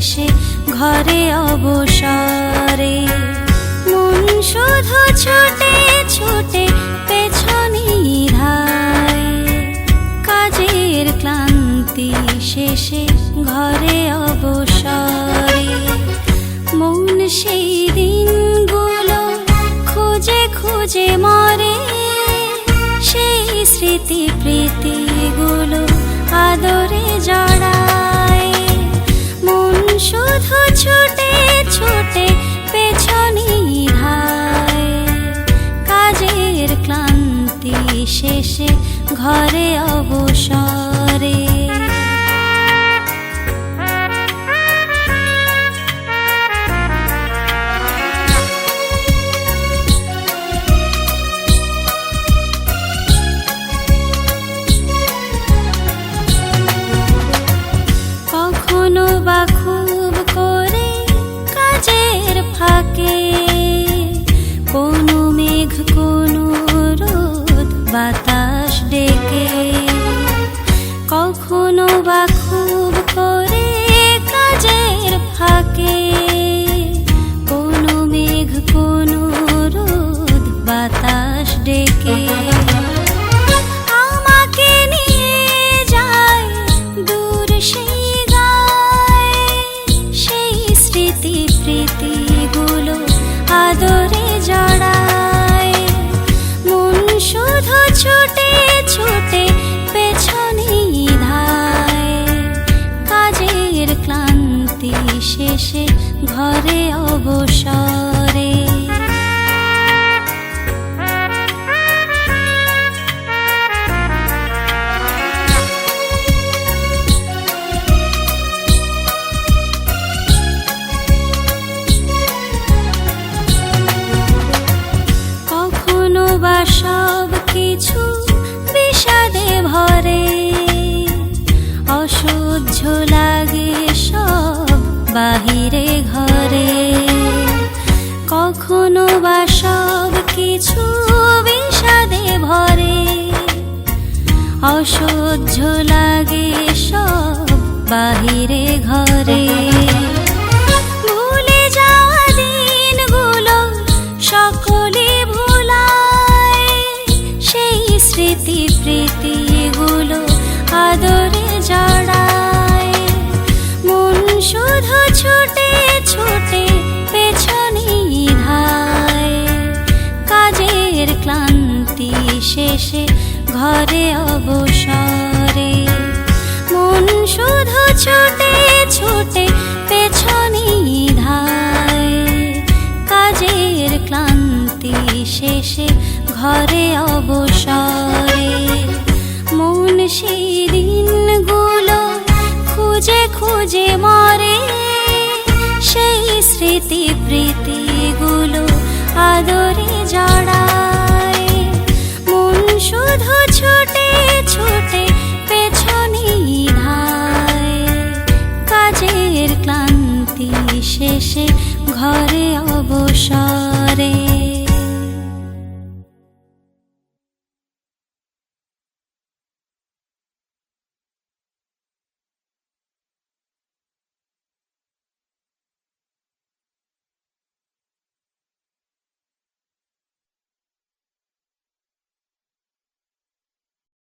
শেষে ঘরে অবসরে মন শুধু ছুটে ছুটে পেছনে ধায়, কাজের ক্লান্তি শেষে ঘরে অবসরে মন সেই দিনগুলো খুঁজে খুঁজে মরে, সেই স্মৃতি প্রীতিগুলো আদরে জড়ায়। মন শুধু ছুটে ছুটে পেছনে ধায়, কাজের ক্লান্তি শেষে ঘরে অবসরে। কখনো বা খুব করে কাজের ফাঁকে কোনো মেঘ কোনো রোদ বাতাস ডেকে, কখনো বা খুব করে কাজের ফাঁকে কোনো মেঘ কোনো রোদ বাতাস ডেকে আমাকে নিয়ে যায় দূর সেই গায়ে, সেই স্মৃতি প্রীতিগুলো আদরে জড়ায়। মন শুধু ছুটে ছুটে পেছনে ধায়, কাজের ক্লান্তি শেষে ঘরে অবসরে। কখনো বা সব কিছু বিষাদে ভরে, অসহ্য লাগে সব বাহিরে ঘরে। কখনো বা সব কিছু বিষাদে ভরে, অসহ্য লাগে সব বাহিরে ঘরে। ভুলে যাওয়া দিনগুলো সকলে ভোলায়, সেই স্মৃতি প্রীতিগুলো আদরে জড়ায়। মন শুধু ছুটে ছুটে পেছনে ধায়, কাজের ক্লান্তি শেষে ঘরে অবসরে। মন শুধু ছুটে ছুটে পেছনে ধায়, কাজের ক্লান্তি শেষে ঘরে অবসরে। মন সেই দিনগুলো খুঁজে খুঁজে মরে, সেই স্মৃতি প্রীতিগুলো আদরে জড়ায়। মন শুধু ছুটে ছুটে পেছনে ধায়, কাজের ক্লান্তি শেষে ঘরে অবসরে।